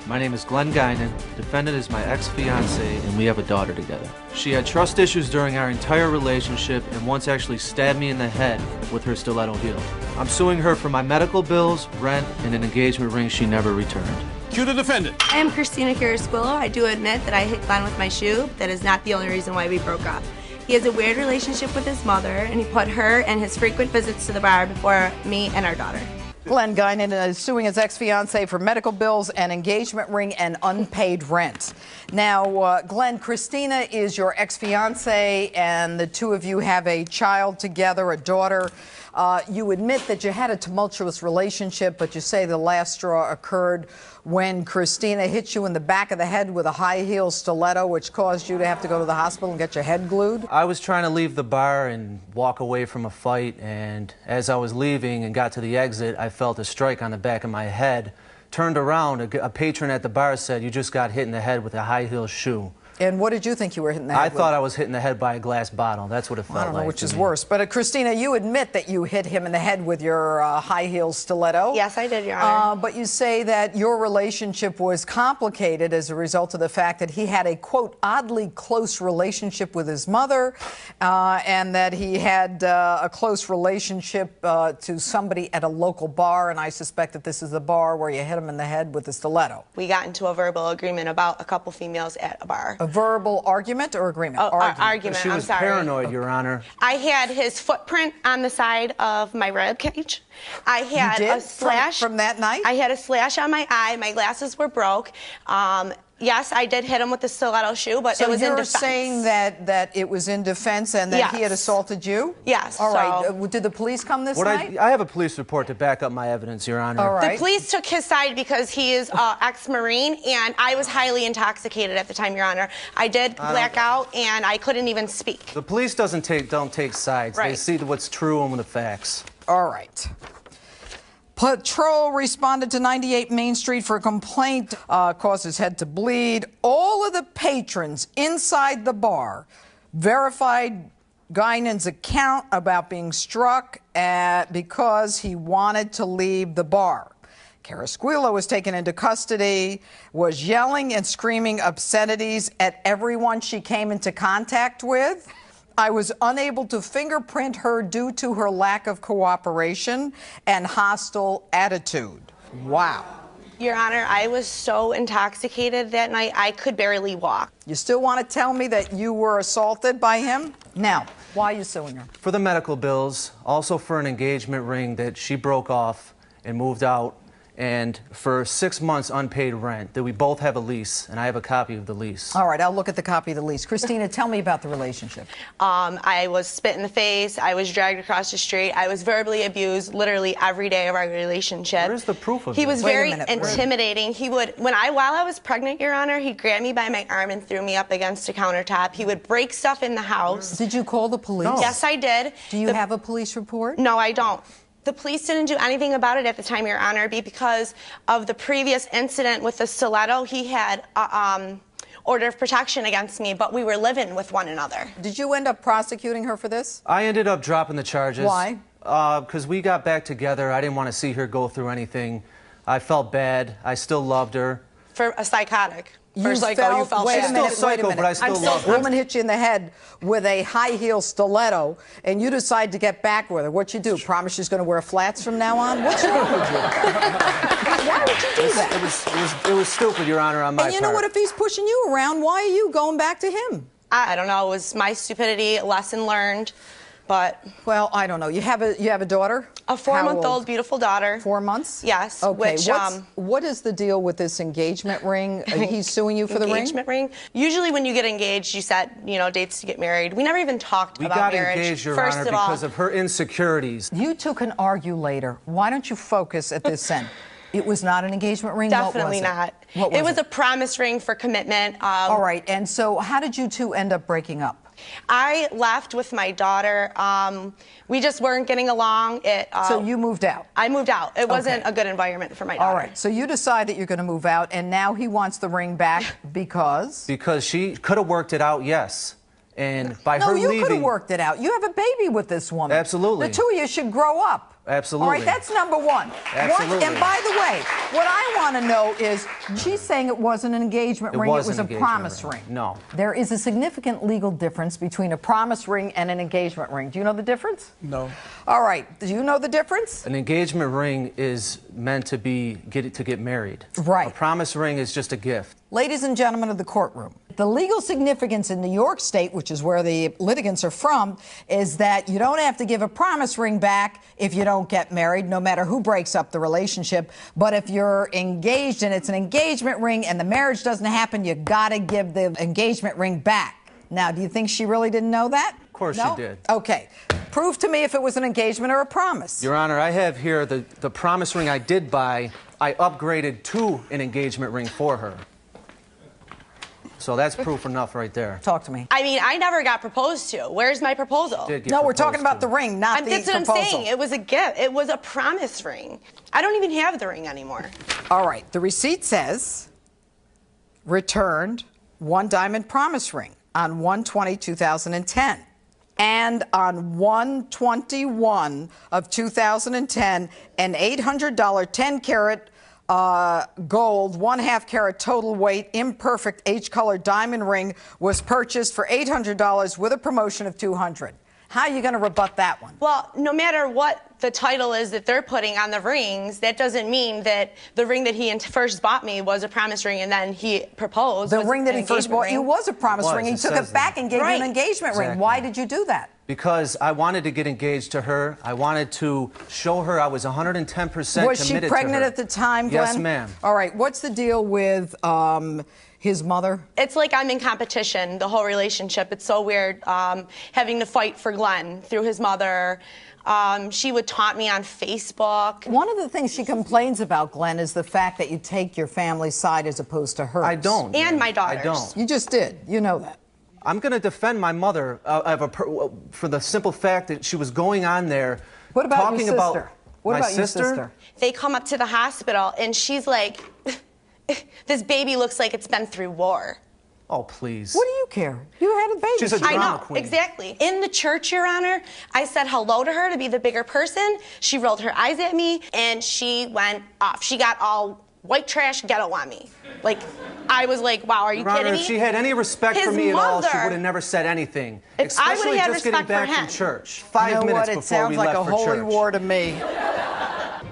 My name is Glenn Guinan. Defendant is my ex-fiancée, and we have a daughter together. She had trust issues during our entire relationship and once actually stabbed me in the head with her stiletto heel. I'm suing her for my medical bills, rent, and an engagement ring she never returned. Cue the defendant. I am Christina Carrasquillo. I do admit that I hit Glenn with my shoe. but That is not the only reason why we broke up. He has a weird relationship with his mother, and he put her and his frequent visits to the bar before me and our daughter. Glenn Guinan is suing his ex-fiancée for medical bills, an engagement ring, and unpaid rent. Now, Glenn, Christina is your ex-fiancée, and the two of you have a child together, a daughter. You admit that you had a tumultuous relationship, but you say the last straw occurred when Christina hit you in the back of the head with a high-heel stiletto, which caused you to have to go to the hospital and get your head glued? I was trying to leave the bar and walk away from a fight, and as I was leaving and got to the exit, I felt a strike on the back of my head. Turned around, a patron at the bar said, "You just got hit in the head with a high-heel shoe." And what did you think you were hitting the head with? I thought I was hitting the head by a glass bottle. That's what it felt like. I don't know which is worse. But Christina, you admit that you hit him in the head with your high-heel stiletto. Yes, I did, Your Honor. But you say that your relationship was complicated as a result of the fact that he had a, quote, oddly close relationship with his mother, and that he had a close relationship to somebody at a local bar, and I suspect that this is the bar where you hit him in the head with the stiletto. We got into a verbal agreement about a couple females at a bar. A verbal argument or agreement? Oh, argument. She was paranoid, Your Honor. I had his footprint on the side of my rib cage. I had a slash from that night. I had a slash on my eye. My glasses were broke. Yes, I did hit him with the stiletto shoe, but it was in defense. So you're saying that it was in defense and that he had assaulted you? Yes. All right. Did the police come this night? I have a police report to back up my evidence, Your Honor. All right. The police took his side because he is ex-Marine, and I was highly intoxicated at the time, Your Honor. I did black out, and I couldn't even speak. The police don't take sides. Right. They see what's true and the facts. All right. Patrol responded to 98 Main Street for a complaint, caused his head to bleed. All of the patrons inside the bar verified Guinan's account about being struck because he wanted to leave the bar. Carrasquillo was taken into custody, was yelling and screaming obscenities at everyone she came into contact with. I was unable to fingerprint her due to her lack of cooperation and hostile attitude. Wow. Your Honor, I was so intoxicated that night, I could barely walk. You still want to tell me that you were assaulted by him? Now, why are you suing her? For the medical bills, also for an engagement ring that she broke off and moved out, and for 6 months unpaid rent, that we both have a lease, and I have a copy of the lease. All right, I'll look at the copy of the lease. Christina, tell me about the relationship. I was spit in the face. I was dragged across the street. I was verbally abused literally every day of our relationship. Where's the proof of He this? was very intimidating. He would, while I was pregnant, Your Honor, he'd grab me by my arm and threw me up against a countertop. He would break stuff in the house. Did you call the police? No. Yes, I did. Do you have a police report? No, I don't. The police didn't do anything about it at the time, Your Honor, because of the previous incident with the stiletto. He had order of protection against me, but we were living with one another. Did you end up prosecuting her for this? I ended up dropping the charges. Why? Because we got back together. I didn't want to see her go through anything. I felt bad. I still loved her. For a psychotic. You felt bad. wait a minute, Still psycho, but I still love her. A woman hit you in the head with a high-heel stiletto, and you decide to get back with her. What you do? Promise she's going to wear flats from now on? What's wrong with you? Why would you do that? It was stupid, Your Honor, on my part. And you know what? If he's pushing you around, why are you going back to him? I don't know. It was my stupidity, lesson learned. But well, I don't know. You have a daughter? A 4-month-old beautiful daughter. 4 months? Yes. Okay. Which, what is the deal with this engagement ring? He's suing you for the ring? Engagement ring? Usually when you get engaged, you set, dates to get married. We never even talked about marriage. We got engaged, Your Honor, because of her insecurities. You two can argue later. Why don't you focus at this end? It was not an engagement ring? Definitely not. What was it? It was a promise ring for commitment. All right. And so how did you two end up breaking up? I left with my daughter. We just weren't getting along. So you moved out? I moved out. It wasn't a good environment for my daughter. All right. So you decide that you're going to move out, and now he wants the ring back because? Because she could have worked it out, yes. And by no, her you leaving... could have worked it out. You have a baby with this woman. Absolutely. The two of you should grow up. Absolutely. All right, that's number one. Absolutely. And by the way, what I want to know is, she's saying it wasn't an engagement ring, it was a promise ring. No. There is a significant legal difference between a promise ring and an engagement ring. Do you know the difference? No. All right, do you know the difference? An engagement ring is meant to get married. Right. A promise ring is just a gift. Ladies and gentlemen of the courtroom, the legal significance in New York State, which is where the litigants are from, is that you don't have to give a promise ring back if you don't get married, no matter who breaks up the relationship. But if you're engaged and it's an engagement ring and the marriage doesn't happen, you got to give the engagement ring back. Now, do you think she really didn't know that? Of course she did. Okay. Prove to me if it was an engagement or a promise. Your Honor, I have here the promise ring I did buy. I upgraded to an engagement ring for her. So that's proof enough right there. Talk to me. I mean, I never got proposed to. Where's my proposal? No, we're talking about the ring, not the That's what proposal. I'm saying. It was a gift. It was a promise ring. I don't even have the ring anymore. All right. The receipt says, returned 1 diamond promise ring on 1/20/2010. And on 1/21 of 2010, an $800 10-carat gold, 1/2 carat total weight, imperfect H-colored diamond ring was purchased for $800 with a promotion of $200. How are you going to rebut that one? Well, no matter what the title is that they're putting on the rings, that doesn't mean that the ring that he first bought me was a promise ring and then he proposed. The ring that he first bought you was a promise ring. He took it back and gave you an engagement ring. Why did you do that? Because I wanted to get engaged to her. I wanted to show her I was 110% committed to her. Was she pregnant at the time, Glenn? Yes, ma'am. All right. What's the deal with his mother? It's like I'm in competition, the whole relationship. It's so weird having to fight for Glenn through his mother. She would taunt me on Facebook. One of the things she complains about, Glenn, is the fact that you take your family's side as opposed to hers. I don't. And my daughters. I don't. You just did. You know that. I'm going to defend my mother for the simple fact that she was going on there what about talking your sister? about what my about sister? Your sister? They come up to the hospital and she's like, this baby looks like it's been through war. Oh, please. What do you care? You had a baby. She's a drama queen. Exactly. In the church, Your Honor, I said hello to her to be the bigger person. She rolled her eyes at me and she went off. She got all white trash ghetto on me. Like, I was like, wow, are you Your Honor, kidding me? if she had any respect for me at all, she would have never said anything. Especially just getting back from church. 5 minutes before we left for church. It sounds like a holy war to me.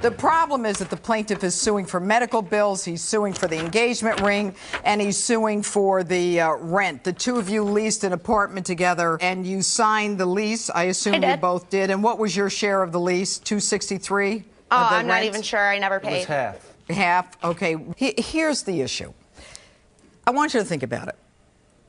The problem is that the plaintiff is suing for medical bills, he's suing for the engagement ring, and he's suing for the rent. The two of you leased an apartment together, and you signed the lease. I assume you both did. And what was your share of the lease? $263? Oh, I'm not even sure. I never paid. It was half. Half? Okay. Here's the issue. I want you to think about it.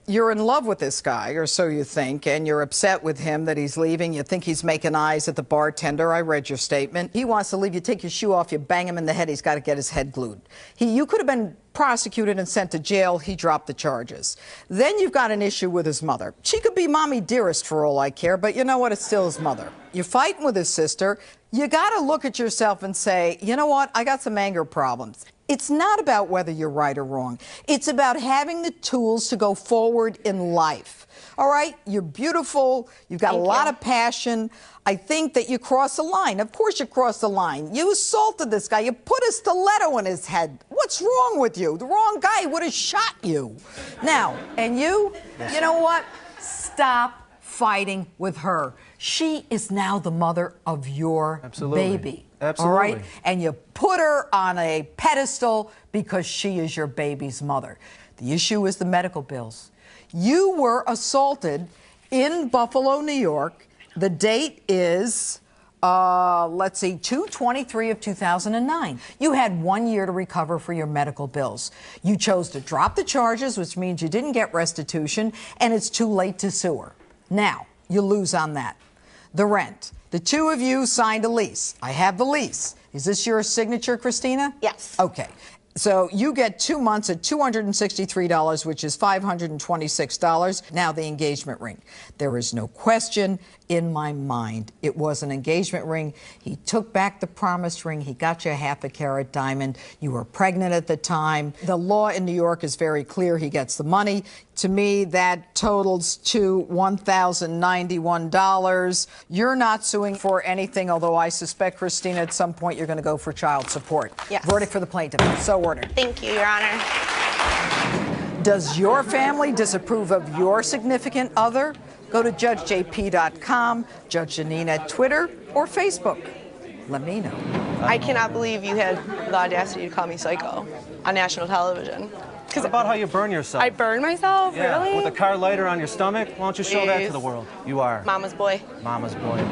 You're in love with this guy, or so you think, and you're upset with him that he's leaving. You think he's making eyes at the bartender. I read your statement. He wants to leave. You take your shoe off, you bang him in the head. He's got to get his head glued. You could have been prosecuted and sent to jail. He dropped the charges. Then you've got an issue with his mother. She could be mommy dearest for all I care, but you know what? It's still his mother. You're fighting with his sister. You got to look at yourself and say, you know what? I got some anger problems. It's not about whether you're right or wrong. It's about having the tools to go forward in life. All right? You're beautiful. You've got a lot of passion. I think that you cross a line. Of course you crossed the line. You assaulted this guy. You put a stiletto in his head. What's wrong with you? The wrong guy would have shot you. Now, and you know what? Stop fighting with her. She is now the mother of your baby. Absolutely. All right? And you put her on a pedestal because she is your baby's mother. The issue is the medical bills. You were assaulted in Buffalo, New York. The date is, let's see, 2/23 of 2009. You had 1 year to recover for your medical bills. You chose to drop the charges, which means you didn't get restitution, and it's too late to sue her. Now, you lose on that. The rent. The two of you signed a lease. I have the lease. Is this your signature, Christina? Yes. Okay. So you get 2 months at $263, which is $526. Now the engagement ring. There is no question in my mind. It was an engagement ring. He took back the promise ring. He got you a half a carat diamond. You were pregnant at the time. The law in New York is very clear. He gets the money. To me, that totals to $1,091. You're not suing for anything, although I suspect, Christina, at some point you're going to go for child support. Yes. Verdict for the plaintiff. So ordered. Thank you, Your Honor. Does your family disapprove of your significant other? Go to judgejp.com, Judge Janine at Twitter or Facebook. Let me know. I cannot believe you had the audacity to call me psycho on national television. What about how you burn yourself? I burn myself? Yeah, Really? with a car lighter on your stomach? Why don't you show that to Please. the world? You are Mama's boy. Mama's boy.